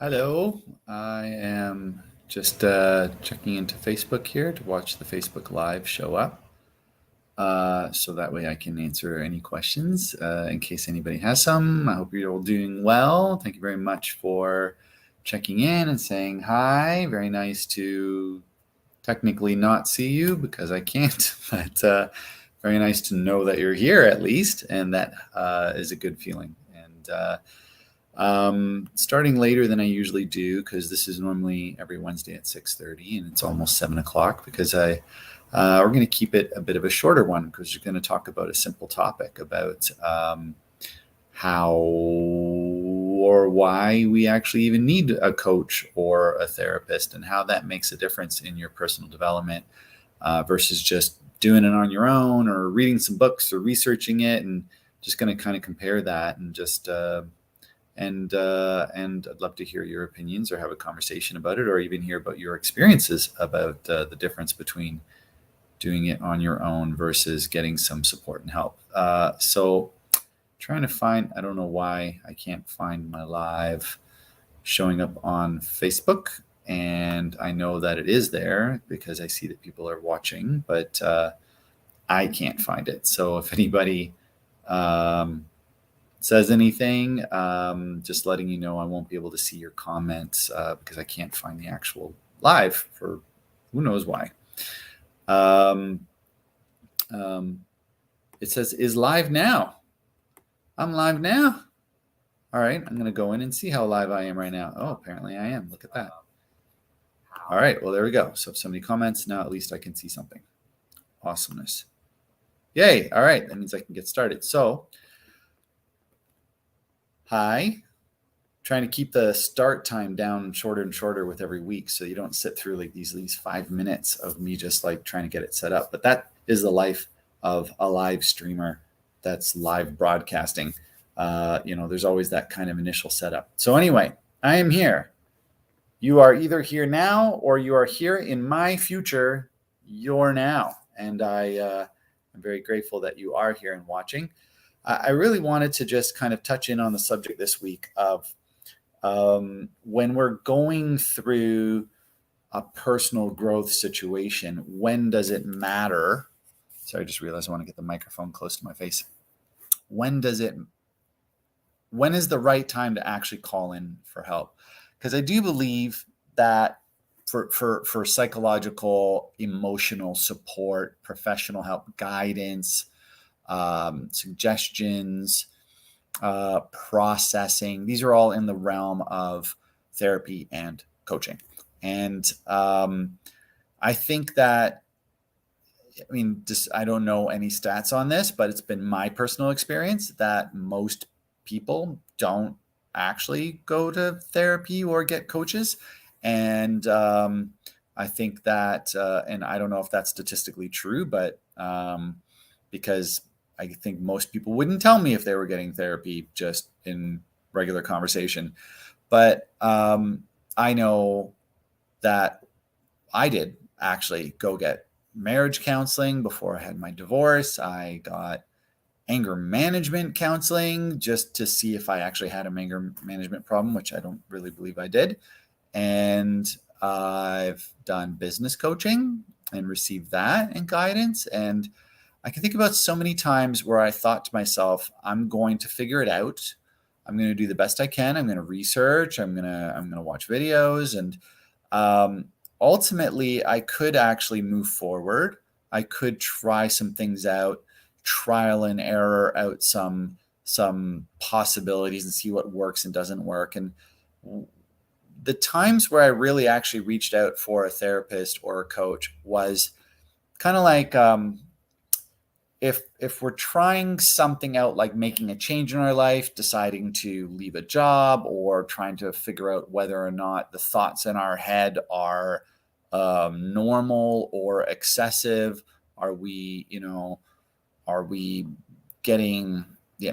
Hello, I am just checking into Facebook here to watch the Facebook Live show up. So that way I can answer any questions in case anybody has some. I hope you're all doing well. Thank you very much for checking in and saying hi. Very nice to technically not see you because I can't, but very nice to know that you're here at least, and that is a good feeling. And starting later than I usually do because this is normally every Wednesday at 6:30, and it's almost 7 o'clock because we're going to keep it a bit of a shorter one because we're going to talk about a simple topic about how or why we actually even need a coach or a therapist and how that makes a difference in your personal development versus just doing it on your own or reading some books or researching it, and just going to kind of compare that and just and I'd love to hear your opinions or have a conversation about it, or even hear about your experiences about the difference between doing it on your own versus getting some support and help. So trying to find, I don't know why I can't find my live showing up on Facebook, and I know that it is there because I see that people are watching, but I can't find it. So if anybody says anything, just letting you know I won't be able to see your comments because I can't find the actual live for who knows why. It says is live now. I'm live now. All right, I'm going to go in and see how live I am right now. Oh, apparently I am. Look at that. All right, well, there we go. So if somebody comments, now at least I can see something. Awesomeness. Yay. All right, that means I can get started. So, hi. Trying to keep the start time down shorter and shorter with every week so you don't sit through like these 5 minutes of me just like trying to get it set up. But that is the life of a live streamer that's live broadcasting. There's always that kind of initial setup. So anyway, I am here. You are either here now or you are here in my future. You're now. And I'm very grateful that you are here and watching. I really wanted to just kind of touch in on the subject this week of when we're going through a personal growth situation, when does it matter? Sorry, I just realized I want to get the microphone close to my face. When is the right time to actually call in for help? Because I do believe that for psychological, emotional support, professional help, guidance, suggestions, processing, these are all in the realm of therapy and coaching. And I think that, I don't know any stats on this, but it's been my personal experience that most people don't actually go to therapy or get coaches. And I think that, and I don't know if that's statistically true, but because I think most people wouldn't tell me if they were getting therapy just in regular conversation. But I know that I did actually go get marriage counseling before I had my divorce. I got anger management counseling just to see if I actually had an anger management problem, which I don't really believe I did. And I've done business coaching and received that and guidance. And I can think about so many times where I thought to myself, I'm going to figure it out. I'm going to do the best I can. I'm going to research. I'm going to watch videos. And ultimately, I could actually move forward. I could try some things out, trial and error out some possibilities and see what works and doesn't work. And the times where I really actually reached out for a therapist or a coach was kind of like if we're trying something out, like making a change in our life, deciding to leave a job, or trying to figure out whether or not the thoughts in our head are normal or excessive. Are we getting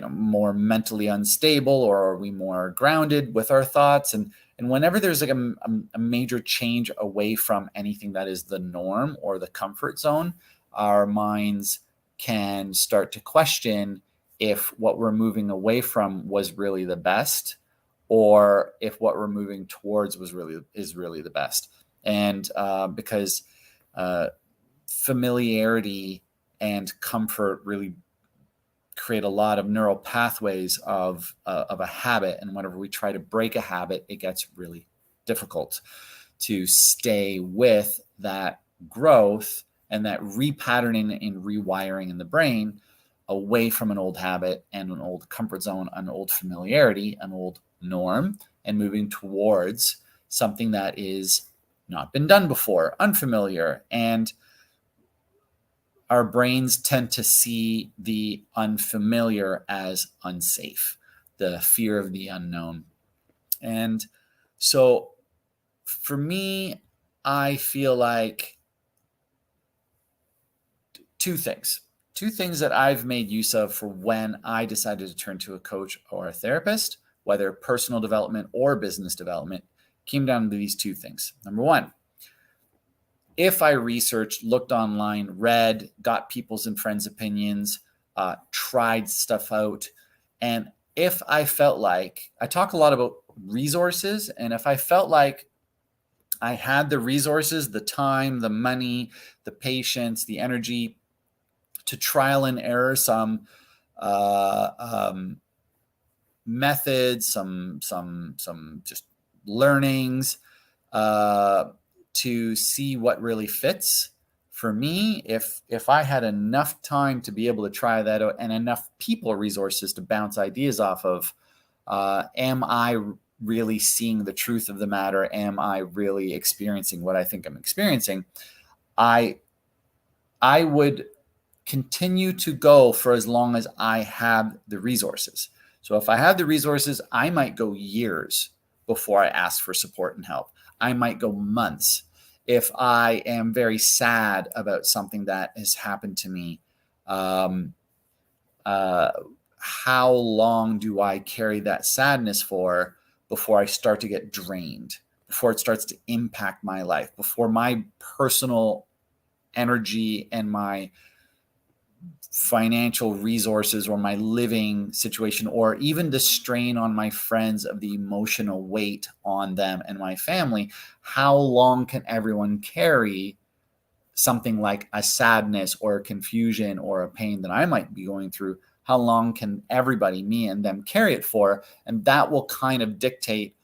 more mentally unstable, or are we more grounded with our thoughts? And whenever there's like a major change away from anything that is the norm or the comfort zone, our minds can start to question if what we're moving away from was really the best, or if what we're moving towards is really the best. And because familiarity and comfort really create a lot of neural pathways of a habit, and whenever we try to break a habit, it gets really difficult to stay with that growth and that repatterning and rewiring in the brain away from an old habit and an old comfort zone, an old familiarity, an old norm, and moving towards something that is not been done before, unfamiliar. And our brains tend to see the unfamiliar as unsafe, the fear of the unknown. And so for me, I feel like two things that I've made use of for when I decided to turn to a coach or a therapist, whether personal development or business development, came down to these two things. Number one, if I researched, looked online, read, got people's and friends' opinions, tried stuff out, and if I felt like, I talk a lot about resources, and if I felt like I had the resources, the time, the money, the patience, the energy to trial and error some methods, some just learnings, to see what really fits for me. If I had enough time to be able to try that out and enough people resources to bounce ideas off of, am I really seeing the truth of the matter? Am I really experiencing what I think I'm experiencing? I would continue to go for as long as I have the resources. So if I have the resources, I might go years before I ask for support and help. I might go months. If I am very sad about something that has happened to me, how long do I carry that sadness for before I start to get drained, before it starts to impact my life, before my personal energy and my financial resources or my living situation, or even the strain on my friends of the emotional weight on them and my family? How long can everyone carry something like a sadness or a confusion or a pain that I might be going through? How long can everybody, me and them, carry it for? And that will kind of dictate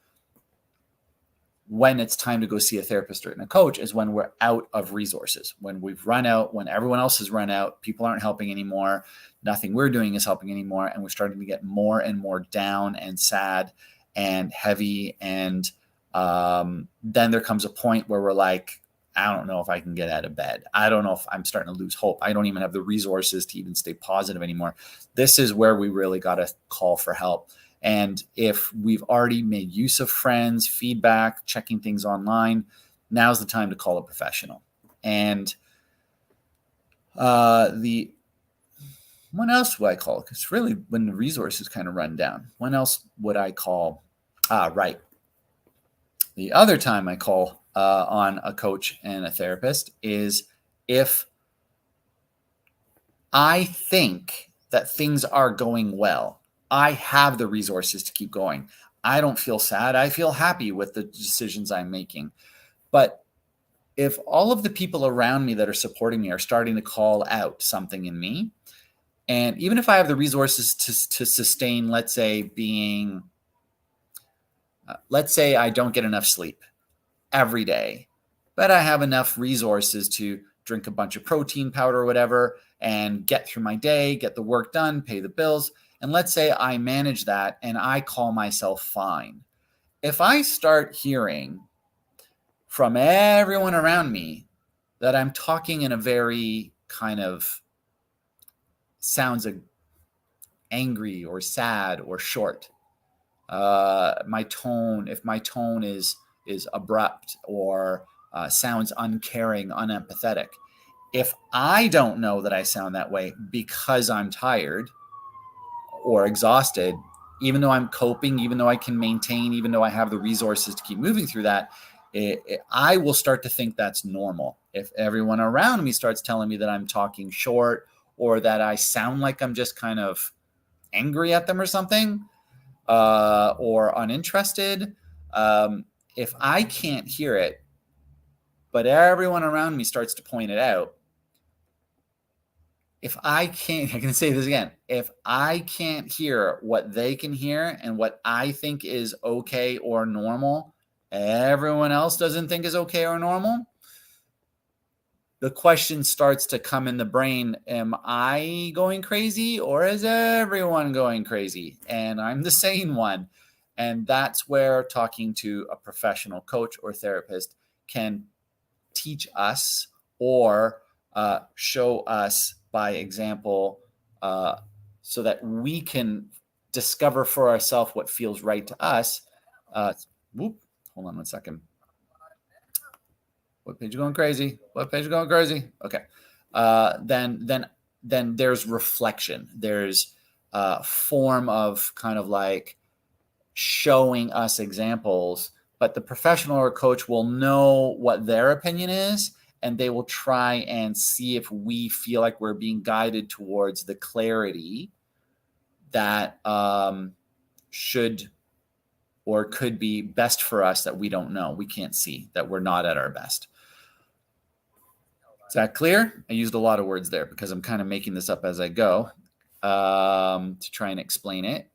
when it's time to go see a therapist or a coach, is when we're out of resources, when we've run out, when everyone else has run out, people aren't helping anymore, nothing we're doing is helping anymore, and we're starting to get more and more down and sad and heavy. And then there comes a point where we're like, I don't know if I can get out of bed. I don't know if I'm starting to lose hope. I don't even have the resources to even stay positive anymore. This is where we really got to call for help. And if we've already made use of friends, feedback, checking things online, now's the time to call a professional. And when else would I call? Because really, when the resources kind of run down, when else would I call? Right. The other time I call on a coach and a therapist is if I think that things are going well. I have the resources to keep going. I don't feel sad. I feel happy with the decisions I'm making. But if all of the people around me that are supporting me are starting to call out something in me, and even if I have the resources to sustain, let's say I don't get enough sleep every day, but I have enough resources to drink a bunch of protein powder or whatever and get through my day, get the work done, pay the bills. And let's say I manage that and I call myself fine. If I start hearing from everyone around me that I'm talking in a very kind of sounds angry or sad or short, my tone is abrupt or sounds uncaring, unempathetic, if I don't know that I sound that way because I'm tired or exhausted, even though I'm coping, even though I can maintain, even though I have the resources to keep moving through that, I will start to think that's normal. If everyone around me starts telling me that I'm talking short or that I sound like I'm just kind of angry at them or something, or uninterested, if I can't hear it, but everyone around me starts to point it out, if I can't, I can say this again, if I can't hear what they can hear and what I think is okay or normal, everyone else doesn't think is okay or normal, the question starts to come in the brain, am I going crazy or is everyone going crazy? And I'm the sane one. And that's where talking to a professional coach or therapist can teach us or show us by example, so that we can discover for ourselves what feels right to us. Hold on 1 second. What page are going crazy? What page are going crazy? Okay. Then there's reflection. There's a form of kind of like showing us examples, but the professional or coach will know what their opinion is, and they will try and see if we feel like we're being guided towards the clarity that should or could be best for us that we don't know, we can't see, that we're not at our best. Is that clear? I used a lot of words there because I'm kind of making this up as I go to try and explain it.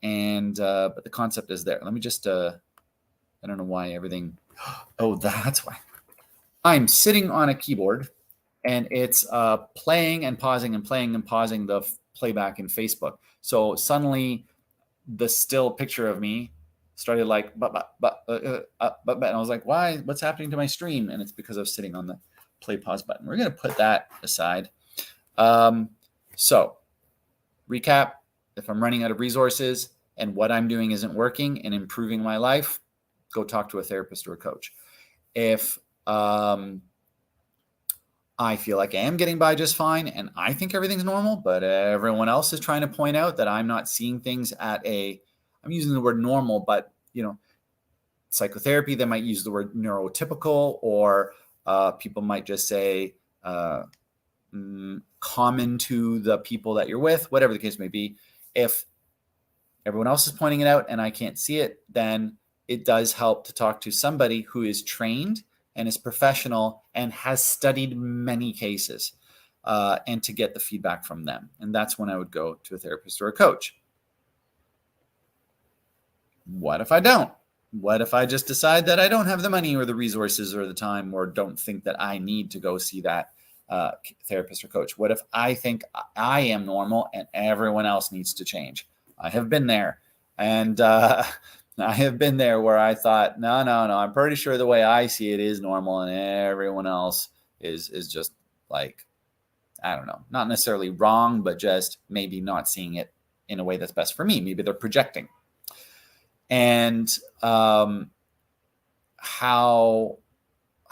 And but the concept is there. Let me just, I don't know why everything, oh, that's why. I'm sitting on a keyboard and it's playing and pausing the playback in Facebook. So suddenly the still picture of me started like, and I was like, why? What's happening to my stream? And it's because I was sitting on the play pause button. We're going to put that aside. So recap, if I'm running out of resources and what I'm doing isn't working and improving my life, go talk to a therapist or a coach. If I feel like I am getting by just fine and I think everything's normal, but everyone else is trying to point out that I'm not seeing things at I'm using the word normal, but psychotherapy, they might use the word neurotypical, or people might just say common to the people that you're with, whatever the case may be. If everyone else is pointing it out and I can't see it, then it does help to talk to somebody who is trained and is professional and has studied many cases, and to get the feedback from them. And that's when I would go to a therapist or a coach. What if I don't? What if I just decide that I don't have the money or the resources or the time, or don't think that I need to go see that therapist or coach? What if I think I am normal and everyone else needs to change? I have been there. And I have been there where I thought, no, I'm pretty sure the way I see it is normal and everyone else is just like, I don't know, not necessarily wrong, but just maybe not seeing it in a way that's best for me. Maybe they're projecting. And how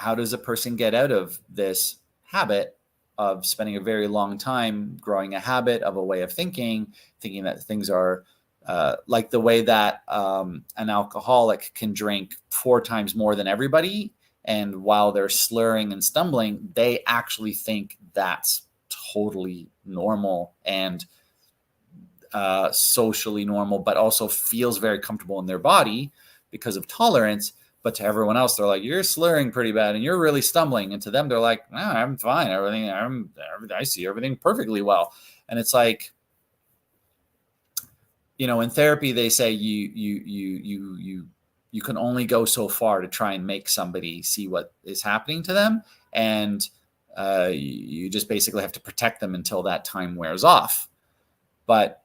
does a person get out of this habit of spending a very long time growing a habit of a way of thinking that things are like the way that an alcoholic can drink 4 times more than everybody, and while they're slurring and stumbling, they actually think that's totally normal and socially normal, but also feels very comfortable in their body because of tolerance. But to everyone else, they're like, you're slurring pretty bad and you're really stumbling. And to them, they're like, no, I'm fine. I see everything perfectly well. And it's like, in therapy, they say you can only go so far to try and make somebody see what is happening to them. And you just basically have to protect them until that time wears off. But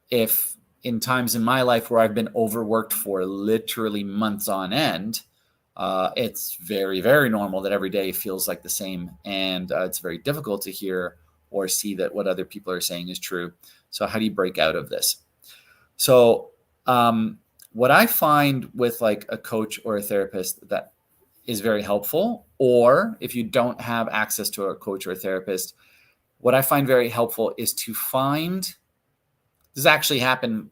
if in times in my life where I've been overworked for literally months on end, it's very, very normal that every day feels like the same. And it's very difficult to hear or see that what other people are saying is true. So how do you break out of this? So what I find with like a coach or a therapist that is very helpful, or if you don't have access to a coach or a therapist, what I find very helpful is to find, this actually happened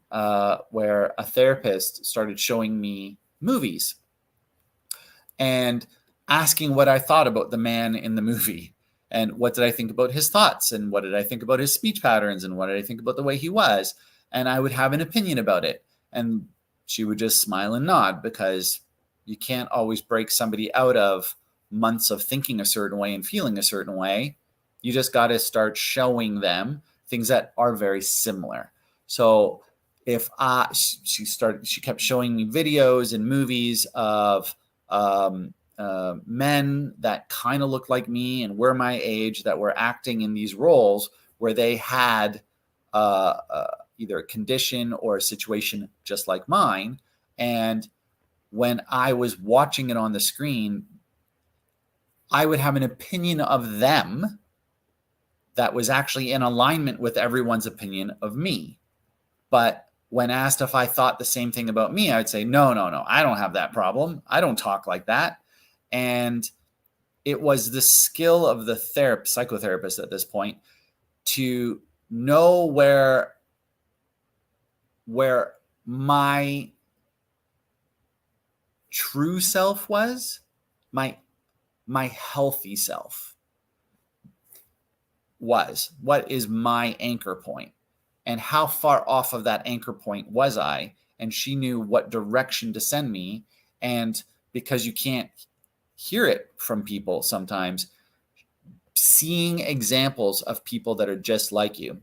where a therapist started showing me movies and asking what I thought about the man in the movie. And what did I think about his thoughts? And what did I think about his speech patterns? And what did I think about the way he was? and I would have an opinion about it. And she would just smile and nod, because you can't always break somebody out of months of thinking a certain way and feeling a certain way. You just got to start showing them things that are very similar. So if she kept showing me videos and movies of men that kind of looked like me and were my age, that were acting in these roles where they had either a condition or a situation just like mine. And when I was watching it on the screen, I would have an opinion of them that was actually in alignment with everyone's opinion of me. But when asked if I thought the same thing about me, I would say, no, I don't have that problem. I don't talk like that. And it was the skill of the psychotherapist at this point to know where my true self was, my healthy self was. What is my anchor point? And how far off of that anchor point was I? And she knew what direction to send me. And because you can't hear it from people sometimes, seeing examples of people that are just like you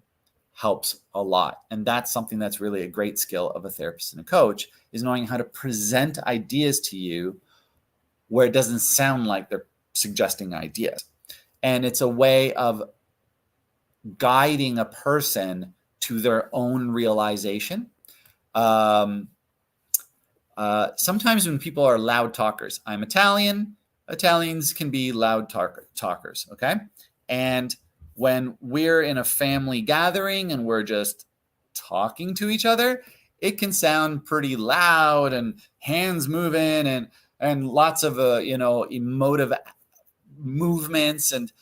helps a lot. And that's something that's really a great skill of a therapist and a coach, is knowing how to present ideas to you where it doesn't sound like they're suggesting ideas. And it's a way of guiding a person to their own realization. Sometimes when people are loud talkers, I'm Italian, Italians can be loud talkers, okay? And when we're in a family gathering and we're just talking to each other, it can sound pretty loud and hands moving and lots of emotive movements, and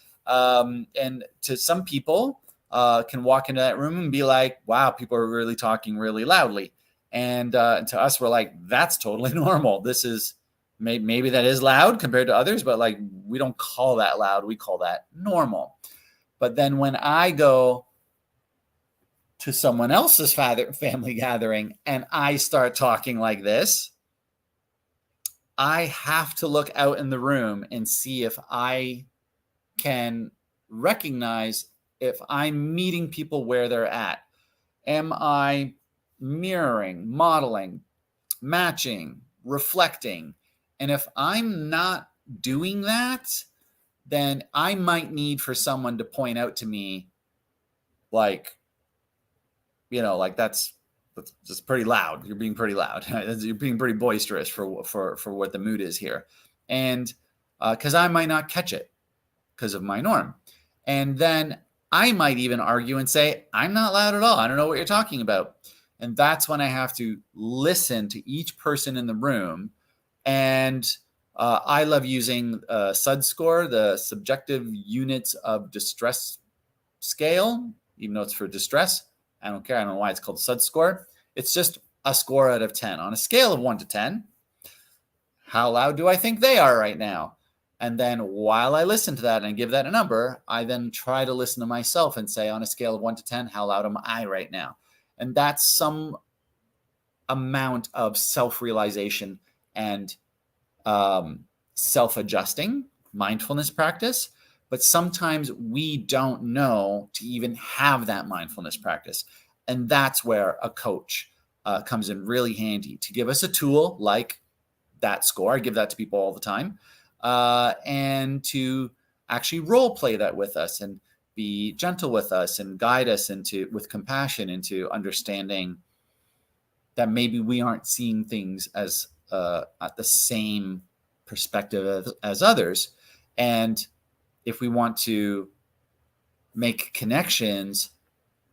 to some people can walk into that room and be like, wow, people are really talking really loudly. And to us, we're like, that's totally normal. This is maybe that is loud compared to others, but like, we don't call that loud. We call that normal. But then when I go to someone else's family gathering and I start talking like this, I have to look out in the room and see if I can recognize if I'm meeting people where they're at. Am I mirroring, modeling, matching, reflecting? And if I'm not doing that, then I might need for someone to point out to me, like, like that's just pretty loud. You're being pretty loud. You're being pretty boisterous for what the mood is here. And because I might not catch it because of my norm. And then I might even argue and say, I'm not loud at all. I don't know what you're talking about. And that's when I have to listen to each person in the room. And I love using SUD score, the subjective units of distress scale, even though it's for distress. I don't care. I don't know why it's called SUD score. It's just a score out of 10. On a scale of 1 to 10, how loud do I think they are right now? And then while I listen to that and give that a number, I then try to listen to myself and say, on a scale of 1 to 10, how loud am I right now? And that's some amount of self-realization and self-adjusting mindfulness practice. But sometimes we don't know to even have that mindfulness practice. And that's where a coach comes in really handy to give us a tool like that score. I give that to people all the time. And to actually role play that with us and be gentle with us and guide us with compassion into understanding that maybe we aren't seeing things as at the same perspective as others. And if we want to make connections,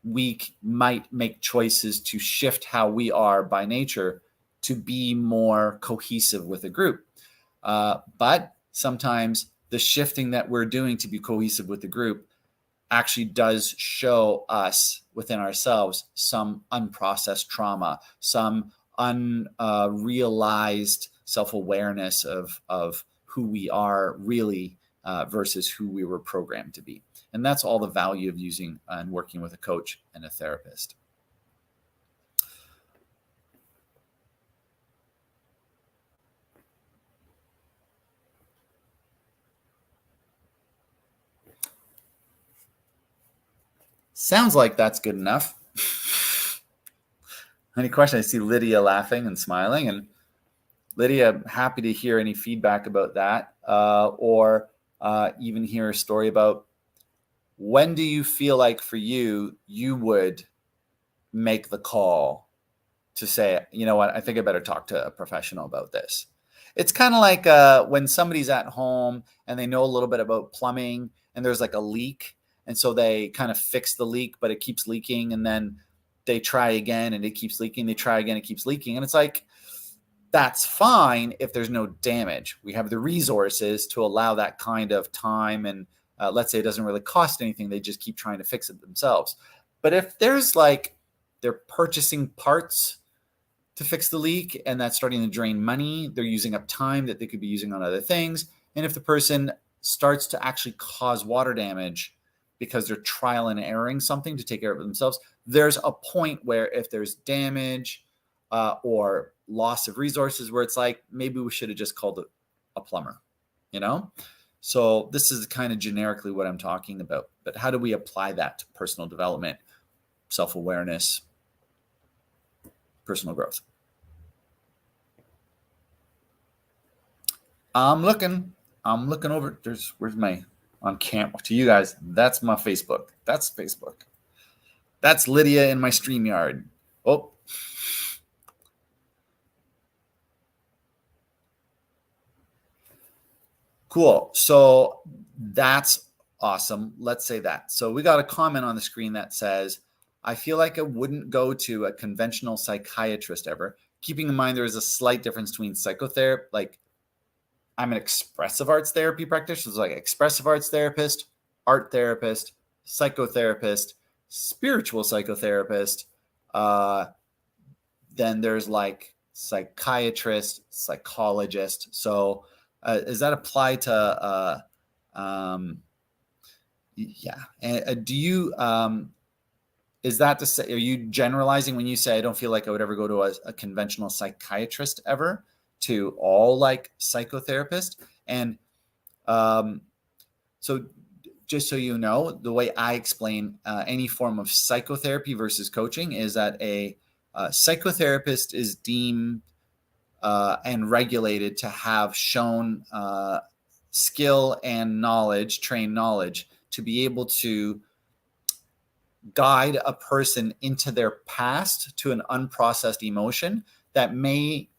we might make choices to shift how we are by nature to be more cohesive with a group. But sometimes the shifting that we're doing to be cohesive with the group actually does show us within ourselves some unprocessed trauma, some unrealized self-awareness of who we are really versus who we were programmed to be. And that's all the value of using and working with a coach and a therapist. Sounds like that's good enough. Any questions? I see Lydia laughing and smiling. And Lydia, happy to hear any feedback about that, or even hear a story about when do you feel like for you would make the call to say, you know what, I think I better talk to a professional about this. It's kind of like when somebody's at home and they know a little bit about plumbing and there's like a leak. And so they kind of fix the leak, but it keeps leaking. And then they try again and it keeps leaking. They try again, it keeps leaking. And it's like, that's fine if there's no damage. We have the resources to allow that kind of time. And let's say it doesn't really cost anything. They just keep trying to fix it themselves. But if there's like, they're purchasing parts to fix the leak and that's starting to drain money, they're using up time that they could be using on other things. And if the person starts to actually cause water damage because they're trial and erroring something to take care of it themselves, there's a point where if there's damage or loss of resources where it's like, maybe we should have just called it a plumber, you know? So this is kind of generically what I'm talking about, but how do we apply that to personal development, self-awareness, personal growth? I'm looking over. Where's my on camera to you guys? That's my Facebook. That's Facebook. That's Lydia in my StreamYard. Oh. Cool. So that's awesome. Let's say that. So we got a comment on the screen that says, I feel like I wouldn't go to a conventional psychiatrist ever. Keeping in mind there is a slight difference between psychotherapy, like I'm an expressive arts therapy practitioner, so like expressive arts therapist, art therapist, psychotherapist, spiritual psychotherapist. Then there's like psychiatrist, psychologist. So does that apply to, yeah. And do you, is that to say, are you generalizing when you say, I don't feel like I would ever go to a conventional psychiatrist ever, to all like psychotherapist? And so just so you know, the way I explain any form of psychotherapy versus coaching is that a psychotherapist is deemed and regulated to have shown skill and knowledge, trained knowledge, to be able to guide a person into their past to an unprocessed emotion that may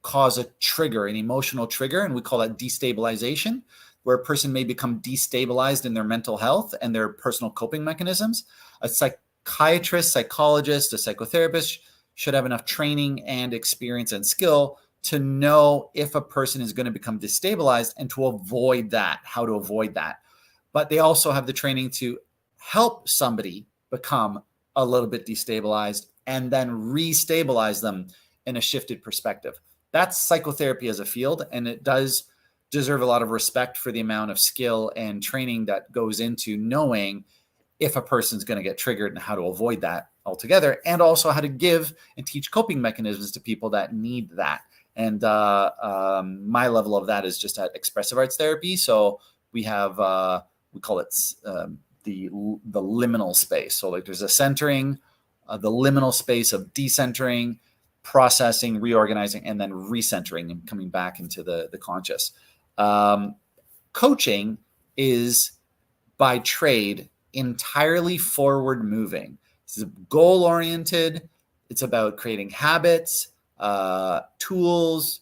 cause a trigger, an emotional trigger, and we call that destabilization, where a person may become destabilized in their mental health and their personal coping mechanisms. A psychiatrist, psychologist, a psychotherapist should have enough training and experience and skill to know if a person is going to become destabilized and to avoid that, how to avoid that. But they also have the training to help somebody become a little bit destabilized and then restabilize them in a shifted perspective. That's psychotherapy as a field, and it does deserve a lot of respect for the amount of skill and training that goes into knowing if a person's going to get triggered and how to avoid that altogether, and also how to give and teach coping mechanisms to people that need that. And my level of that is just at expressive arts therapy. So we have, we call it the liminal space. So like there's a centering, the liminal space of decentering, processing, reorganizing, and then recentering and coming back into the conscious. Coaching is by trade entirely forward moving. This is goal oriented. It's about creating habits, tools,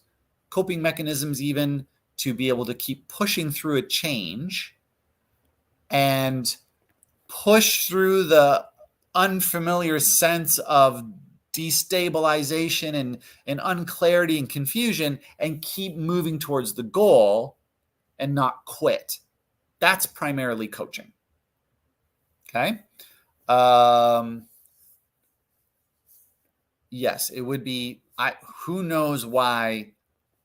coping mechanisms, even to be able to keep pushing through a change and push through the unfamiliar sense of destabilization and unclarity and confusion and keep moving towards the goal and not quit. That's primarily coaching. Okay. Yes, it would be, who knows why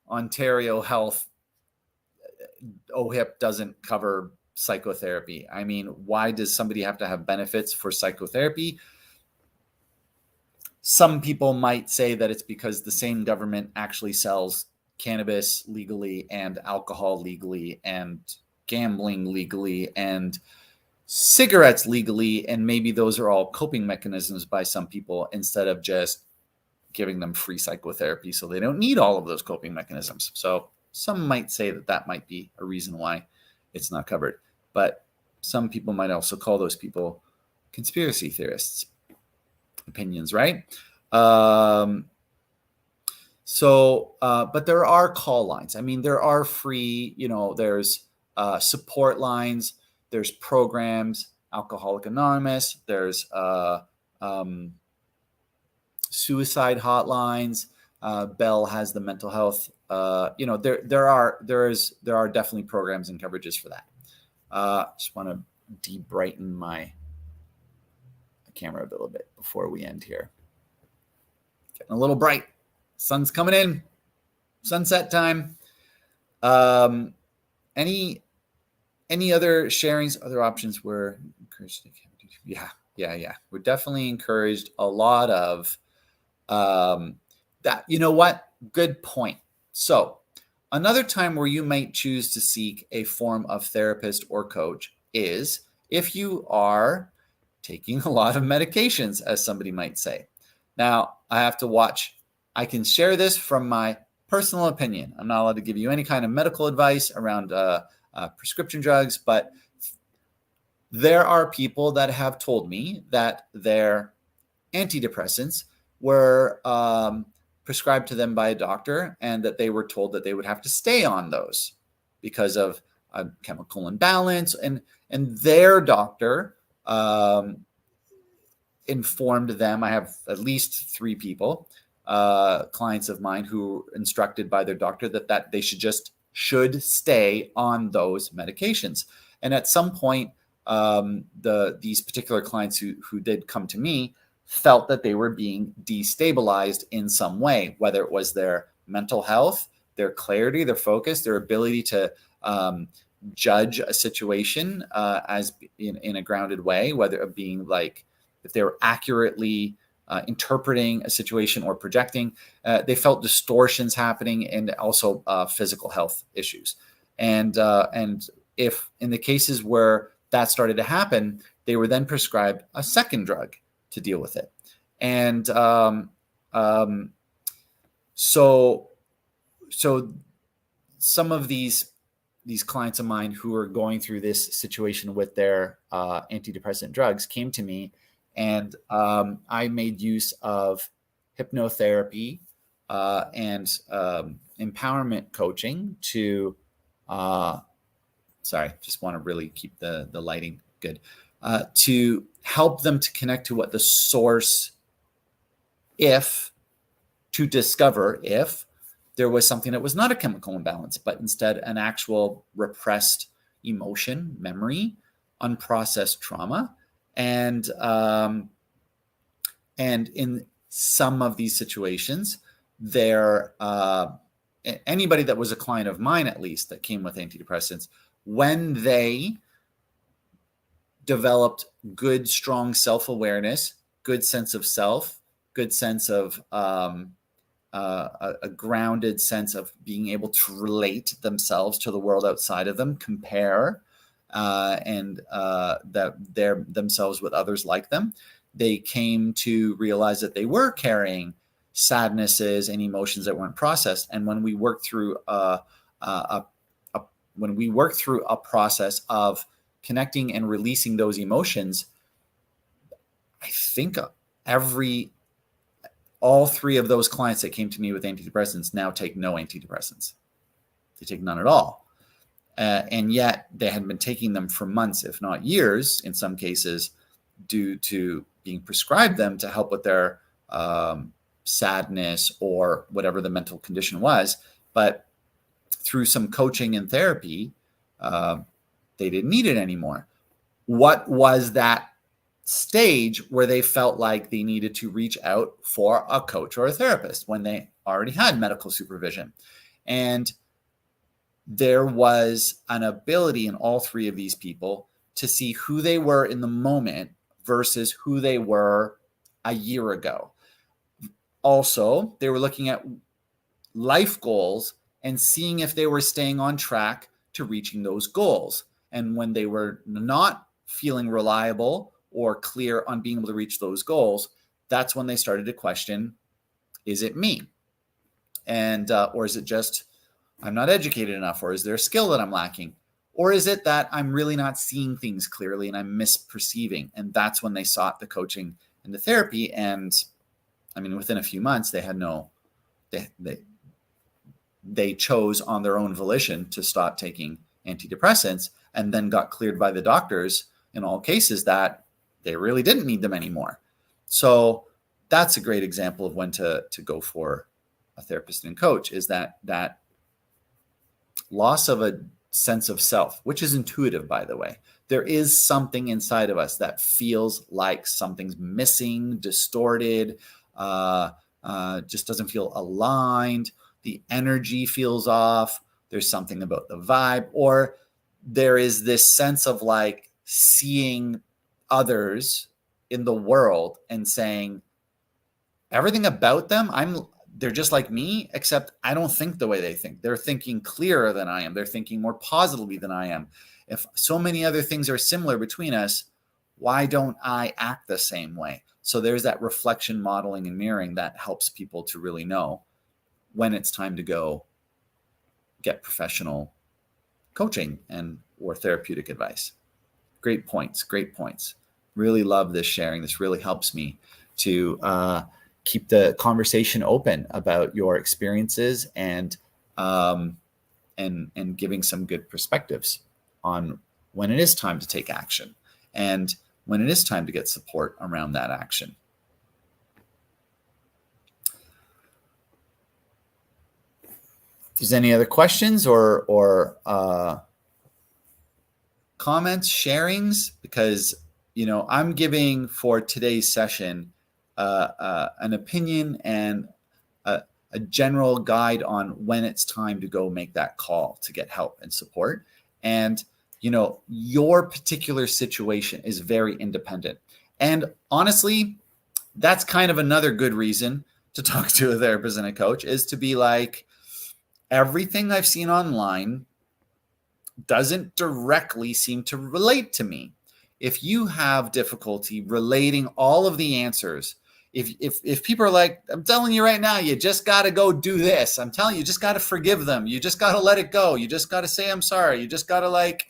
Ontario Health OHIP doesn't cover psychotherapy. I mean, why does somebody have to have benefits for psychotherapy? Some people might say that it's because the same government actually sells cannabis legally and alcohol legally and gambling legally. And cigarettes legally, and maybe those are all coping mechanisms by some people instead of just giving them free psychotherapy so they don't need all of those coping mechanisms. So some might say that that might be a reason why it's not covered. But some people might also call those people conspiracy theorists. Opinions, right? But there are call lines. I mean, there are free, there's support lines, there's programs, Alcoholics Anonymous, there's suicide hotlines. Bell has the mental health. There are definitely programs and coverages for that. Just want to de-brighten my camera a little bit before we end here. Getting a little bright. Sun's coming in. Sunset time. Any other sharings, other options we're encouraged to? Yeah. We're definitely encouraged a lot of that. You know what? Good point. So another time where you might choose to seek a form of therapist or coach is if you are taking a lot of medications, as somebody might say. Now, I have to watch. I can share this from my personal opinion. I'm not allowed to give you any kind of medical advice around prescription drugs, but there are people that have told me that their antidepressants were prescribed to them by a doctor and that they were told that they would have to stay on those because of a chemical imbalance. And their doctor informed them. I have at least 3 people, clients of mine, who were instructed by their doctor that they should stay on those medications. And at some point, these particular clients who did come to me felt that they were being destabilized in some way, whether it was their mental health, their clarity, their focus, their ability to judge a situation as in a grounded way, whether it being like if they were accurately interpreting a situation or projecting. They felt distortions happening and also physical health issues. And if in the cases where that started to happen, they were then prescribed a second drug to deal with it. And so some of these clients of mine who are going through this situation with their antidepressant drugs came to me, and I made use of hypnotherapy and empowerment coaching to just want to really keep the lighting good, to help them to connect to what the source, to discover if there was something that was not a chemical imbalance, but instead an actual repressed emotion, memory, unprocessed trauma. And in some of these situations, anybody that was a client of mine, at least, that came with antidepressants, when they developed good, strong self-awareness, good sense of self, good sense of a grounded sense of being able to relate themselves to the world outside of them, compare themselves with others like them, they came to realize that they were carrying sadnesses and emotions that weren't processed. And when we worked through a process of connecting and releasing those emotions, I think all 3 of those clients that came to me with antidepressants now take no antidepressants. They take none at all. And yet they had been taking them for months, if not years, in some cases, due to being prescribed them to help with their sadness or whatever the mental condition was. But through some coaching and therapy, they didn't need it anymore. What was that stage where they felt like they needed to reach out for a coach or a therapist when they already had medical supervision? And there was an ability in all 3 of these people to see who they were in the moment versus who they were a year ago. Also, they were looking at life goals and seeing if they were staying on track to reaching those goals. And when they were not feeling reliable or clear on being able to reach those goals, that's when they started to question, is it me? And or is it just I'm not educated enough? Or is there a skill that I'm lacking? Or is it that I'm really not seeing things clearly and I'm misperceiving? And that's when they sought the coaching and the therapy. And I mean, within a few months, they had they chose on their own volition to stop taking antidepressants, and then got cleared by the doctors in all cases that they really didn't need them anymore. So that's a great example of when to go for a therapist and coach, is that loss of a sense of self, which is intuitive, by the way. There is something inside of us that feels like something's missing, distorted, just doesn't feel aligned. The energy feels off. There's something about the vibe, or there is this sense of like seeing others in the world and saying everything about them, they're just like me, except I don't think the way they think. They're thinking clearer than I am. They're thinking more positively than I am. If so many other things are similar between us, why don't I act the same way? So there's that reflection modeling and mirroring that helps people to really know when it's time to go get professional coaching and or therapeutic advice. Great points. Great points. Really love this sharing. This really helps me to keep the conversation open about your experiences and giving some good perspectives on when it is time to take action and when it is time to get support around that action. If there's any other questions or comments, sharings, because I'm giving for today's session an opinion and a general guide on when it's time to go make that call to get help and support. And your particular situation is very independent. And honestly, that's kind of another good reason to talk to a therapist and a coach, is to be like, everything I've seen online doesn't directly seem to relate to me. If you have difficulty relating all of the answers, if people are like, I'm telling you right now, you just got to go do this. I'm telling you, you just got to forgive them. You just got to let it go. You just got to say, I'm sorry. You just got to like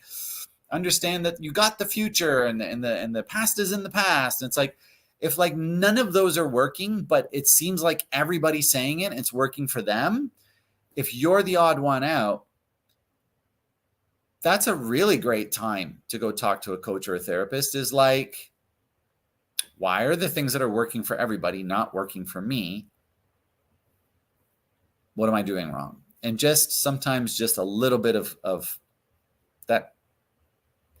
understand that you got the future and the past is in the past. And it's like, if like none of those are working, but it seems like everybody's saying it, it's working for them. If you're the odd one out, that's a really great time to go talk to a coach or a therapist. Is like, why are the things that are working for everybody not working for me? What am I doing wrong? And just sometimes just a little bit of that,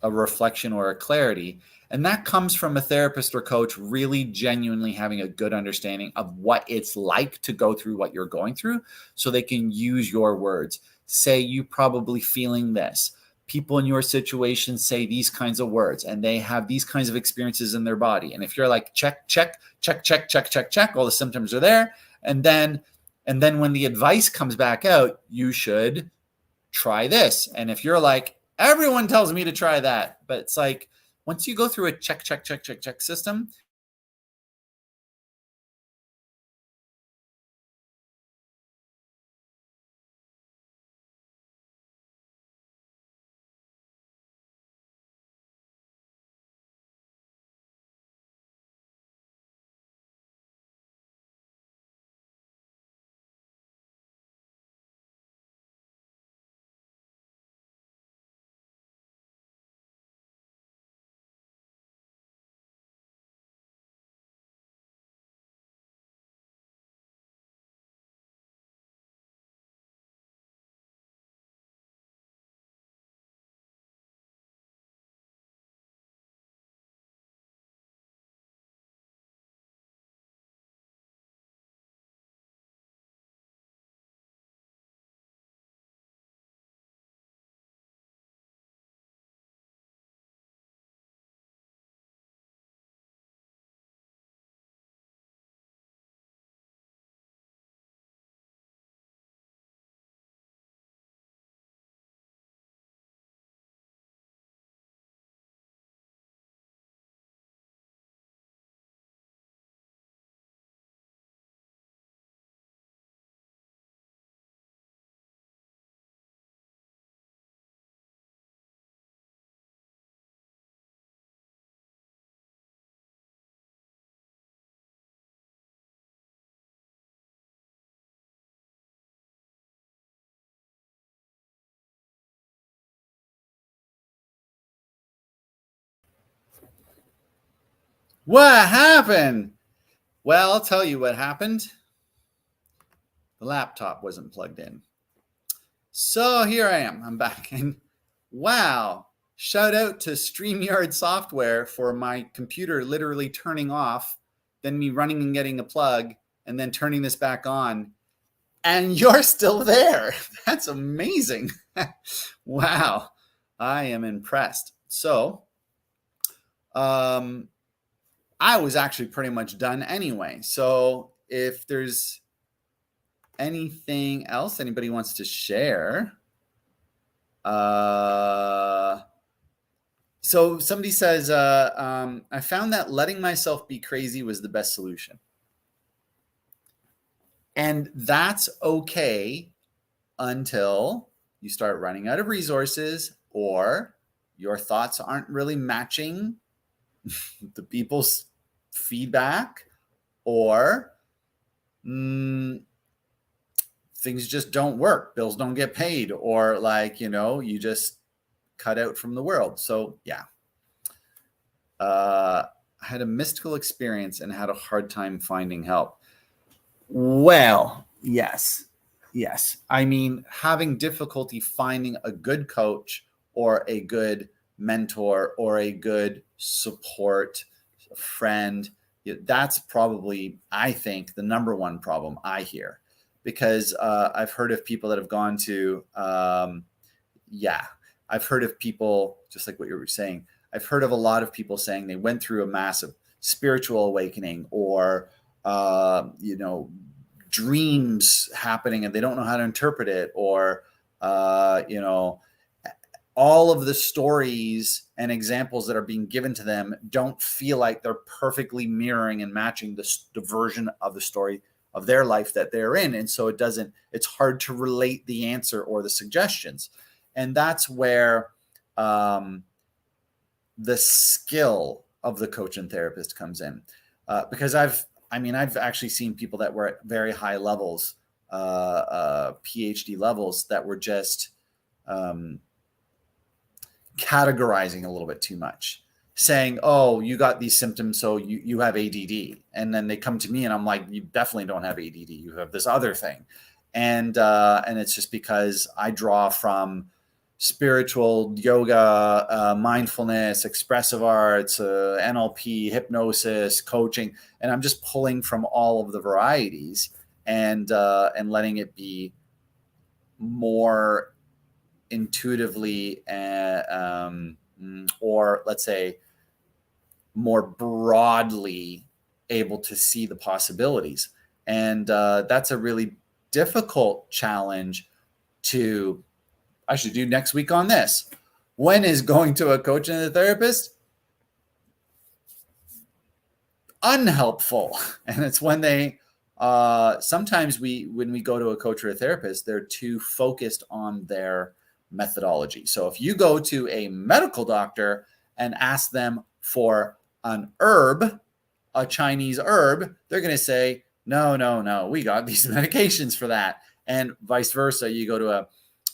a reflection or a clarity. And that comes from a therapist or coach really genuinely having a good understanding of what it's like to go through what you're going through, so they can use your words. Say, you probably feeling this. People in your situation say these kinds of words and they have these kinds of experiences in their body. And if you're like, check, all the symptoms are there. And then when the advice comes back out, you should try this. And if you're like, everyone tells me to try that, but it's like, once you go through a check system, What happened? Well, I'll tell you what happened. The laptop wasn't plugged in. So here I am. I'm back. And wow, shout out to StreamYard software for my computer literally turning off, then me running and getting a plug, and then turning this back on. And you're still there. That's amazing. Wow. I am impressed. So, I was actually pretty much done anyway. So if there's anything else anybody wants to share, so somebody says, I found that letting myself be crazy was the best solution. And that's okay until you start running out of resources or your thoughts aren't really matching the people's feedback, or things just don't work. Bills don't get paid, or you just cut out from the world. So yeah. I had a mystical experience and had a hard time finding help. Well, yes. I mean, having difficulty finding a good coach or a good mentor or a good support friend, that's probably, I think, the number one problem I hear, because I've heard of people that have gone to, I've heard of people, just like what you were saying, I've heard of a lot of people saying they went through a massive spiritual awakening, or, dreams happening and they don't know how to interpret it, or, all of the stories and examples that are being given to them don't feel like they're perfectly mirroring and matching the version of the story of their life that they're in. And so it's hard to relate the answer or the suggestions. And that's where the skill of the coach and therapist comes in. Because I've actually seen people that were at very high levels, PhD levels, that were just categorizing a little bit too much, saying, oh, you got these symptoms, so you have ADD. And then they come to me and I'm like, you definitely don't have ADD. You have this other thing. And it's just because I draw from spiritual yoga, mindfulness, expressive arts, NLP, hypnosis, coaching, and I'm just pulling from all of the varieties and letting it be more intuitively, or let's say more broadly able to see the possibilities. And that's a really difficult challenge to, I should do next week on this. When is going to a coach and a therapist unhelpful? And it's when they, sometimes when we go to a coach or a therapist, they're too focused on their methodology. So if you go to a medical doctor and ask them for an herb, a Chinese herb, they're going to say, no, we got these medications for that. And vice versa. You go to a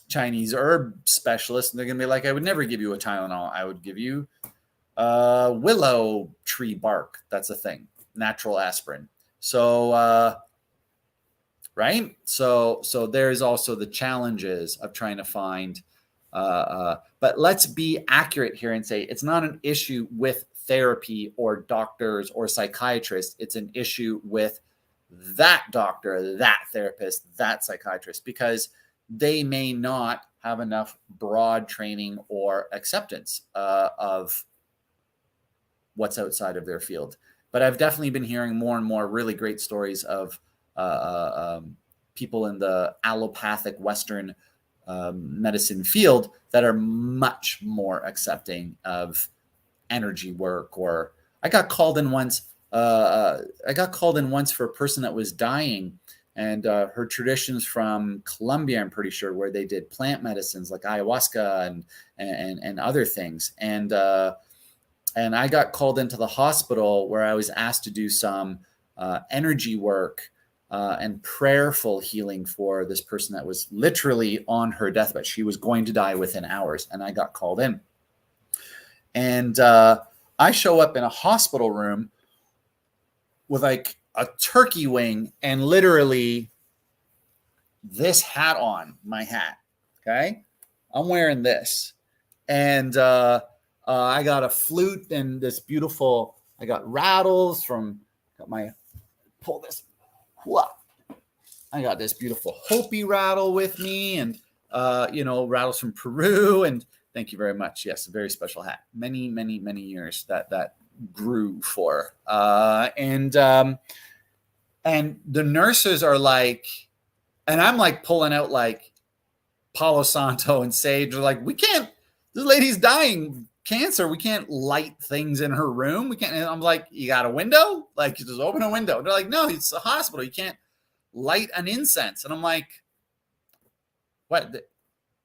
Chinese herb specialist and they're going to be like, I would never give you a Tylenol. I would give you willow tree bark. That's a thing. Natural aspirin. So, right. So there's also the challenges of trying to find, but let's be accurate here and say it's not an issue with therapy or doctors or psychiatrists. It's an issue with that doctor, that therapist, that psychiatrist, because they may not have enough broad training or acceptance of what's outside of their field. But I've definitely been hearing more and more really great stories of people in the allopathic Western medicine field that are much more accepting of energy work. Or I got called in once. For a person that was dying, and her traditions from Colombia, I'm pretty sure, where they did plant medicines like ayahuasca and other things. And I got called into the hospital where I was asked to do some energy work and prayerful healing for this person that was literally on her deathbed. She was going to die within hours, and I got called in. And I show up in a hospital room with like a turkey wing and literally this hat on, my hat. Okay. I'm wearing this. And I got a flute and this beautiful, I got rattles from, got my, pull this, I got this beautiful Hopi rattle with me and, rattles from Peru. And thank you very much. Yes, a very special hat. Many, many, many years that grew for. And the nurses are like, and I'm like pulling out like Palo Santo and sage. They're like, we can't, this lady's dying cancer. We can't light things in her room. We can't. And I'm like, you got a window? Like, you just open a window. They're like, no, it's a hospital. You can't light an incense. And I'm like, what?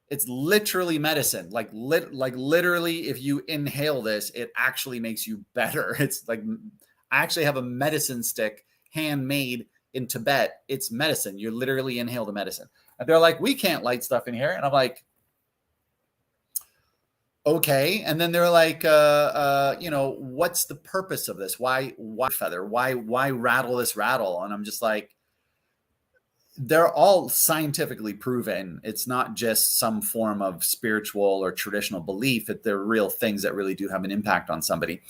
It's literally medicine. Like literally, if you inhale this, it actually makes you better. It's like, I actually have a medicine stick handmade in Tibet. It's medicine. You literally inhale the medicine. And they're like, we can't light stuff in here. And I'm like, okay. And then they're like, what's the purpose of this? Why feather? Why rattle this rattle? And I'm just like, they're all scientifically proven. It's not just some form of spiritual or traditional belief, that they're real things that really do have an impact on somebody.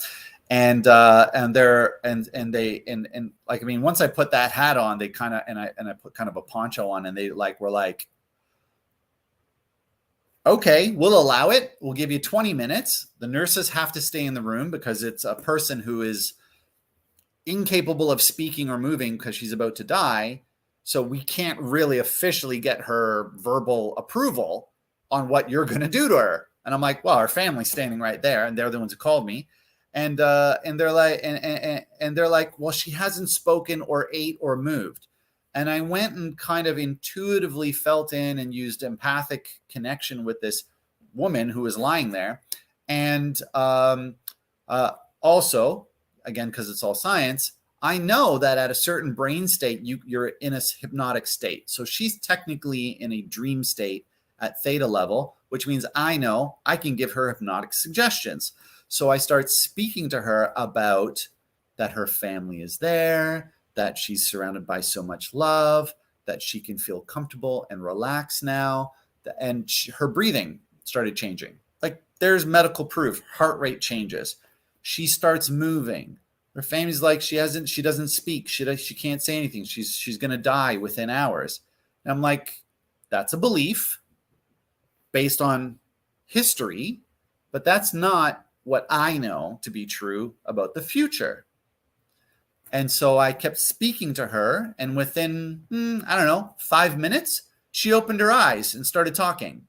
And like, I mean, once I put that hat on, they kind of, and I put kind of a poncho on, and they like, were like, okay, we'll allow it. We'll give you 20 minutes. The nurses have to stay in the room because it's a person who is incapable of speaking or moving because she's about to die. So we can't really officially get her verbal approval on what you're going to do to her. And I'm like, well, our family's standing right there, and they're the ones who called me. And they're like, and they're like, well, she hasn't spoken or ate or moved. And I went and kind of intuitively felt in and used empathic connection with this woman who was lying there. And also, again, because it's all science, I know that at a certain brain state, you're in a hypnotic state. So she's technically in a dream state at theta level, which means I know I can give her hypnotic suggestions. So I start speaking to her about that her family is there, that she's surrounded by so much love, that she can feel comfortable and relaxed now. And her breathing started changing. Like, there's medical proof. Heart rate changes. She starts moving. Her family's like, she doesn't speak. She can't say anything. She's going to die within hours. And I'm like, that's a belief based on history, but that's not what I know to be true about the future. And so I kept speaking to her, and within, 5 minutes, she opened her eyes and started talking.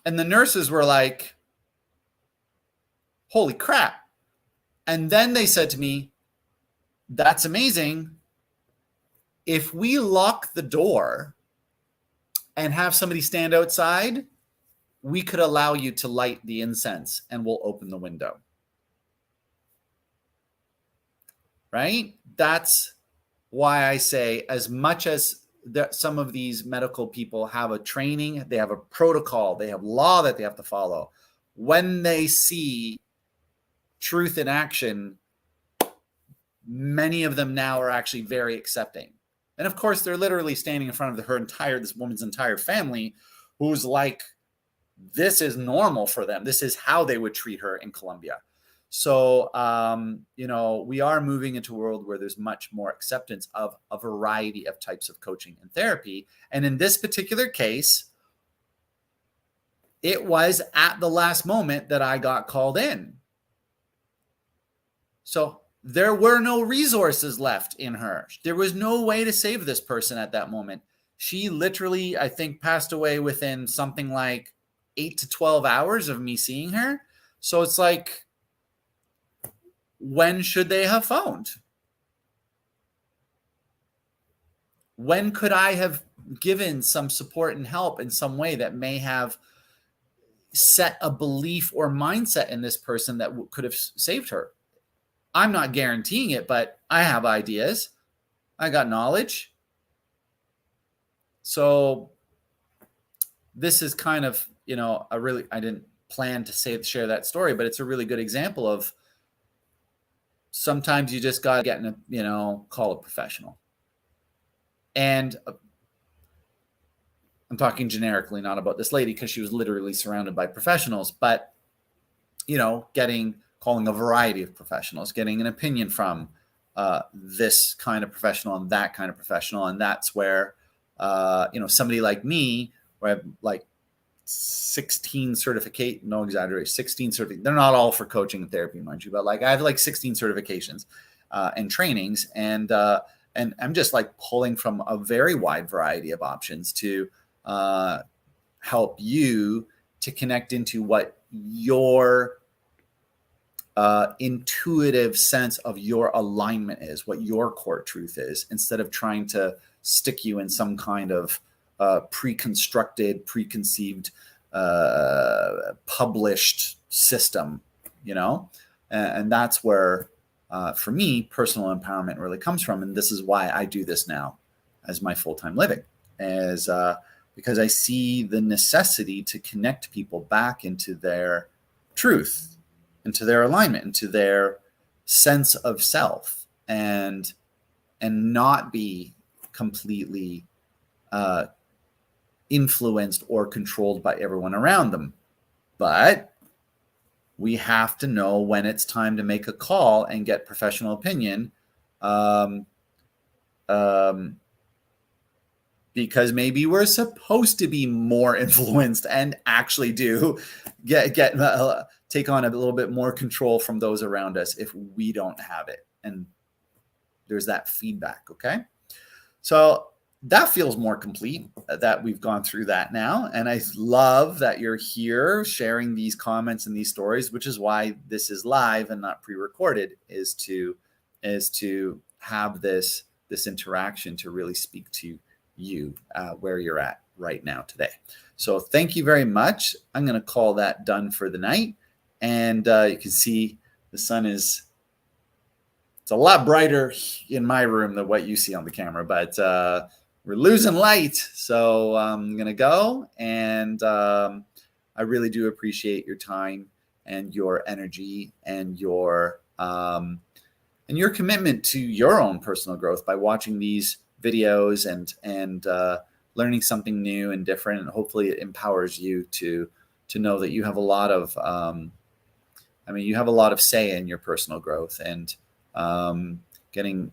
And the nurses were like, holy crap. And then they said to me, that's amazing. If we lock the door and have somebody stand outside, we could allow you to light the incense, and we'll open the window. Right? That's why I say, as much as some of these medical people have a training, they have a protocol, they have law that they have to follow. When they see truth in action, many of them now are actually very accepting. And of course, they're literally standing in front of this woman's entire family, who's like, this is normal for them. This is how they would treat her in Colombia. So, we are moving into a world where there's much more acceptance of a variety of types of coaching and therapy. And in this particular case, it was at the last moment that I got called in. So there were no resources left in her. There was no way to save this person at that moment. She literally, I think, passed away within something like 8 to 12 hours of me seeing her. So it's like, when should they have phoned? When could I have given some support and help in some way that may have set a belief or mindset in this person that could have saved her? I'm not guaranteeing it, but I have ideas. I got knowledge. So this is kind of, I didn't plan to share that story, but it's a really good example of sometimes you just got to get in a, call a professional. And I'm talking generically, not about this lady, because she was literally surrounded by professionals, but, calling a variety of professionals, getting an opinion from this kind of professional and that kind of professional. And that's where, somebody like me, where I have like 16 certificate, no exaggeration, 16 certificates. They're not all for coaching and therapy, mind you, but like I have like 16 certifications and trainings, and I'm just like pulling from a very wide variety of options to help you to connect into what your intuitive sense of your alignment is, what your core truth is, instead of trying to stick you in some kind of preconceived, published system, and that's where, for me, personal empowerment really comes from. And this is why I do this now as my full-time living, because I see the necessity to connect people back into their truth, into their alignment, into their sense of self, and not be completely influenced or controlled by everyone around them. But we have to know when it's time to make a call and get professional opinion, because maybe we're supposed to be more influenced and actually do take on a little bit more control from those around us if we don't have it. And there's that feedback. Okay. So that feels more complete that we've gone through that now. And I love that you're here sharing these comments and these stories, which is why this is live and not pre-recorded, is to have this interaction to really speak to you where you're at right now today. So thank you very much. I'm going to call that done for the night. And you can see the sun it's a lot brighter in my room than what you see on the camera, but we're losing light. So I'm going to go. And I really do appreciate your time and your energy and your commitment to your own personal growth by watching these videos and learning something new and different. And hopefully it empowers you to know that you have a lot of, you have a lot of say in your personal growth, and getting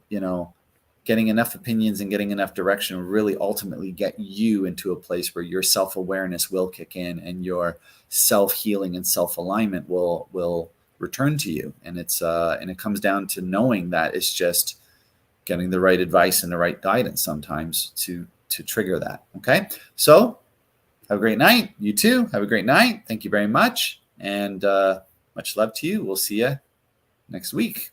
enough opinions and getting enough direction will really ultimately get you into a place where your self-awareness will kick in and your self-healing and self-alignment will return to you. And it comes down to knowing that it's just getting the right advice and the right guidance sometimes to trigger that. Okay. So have a great night. You too. Have a great night. Thank you very much. And much love to you. We'll see you next week.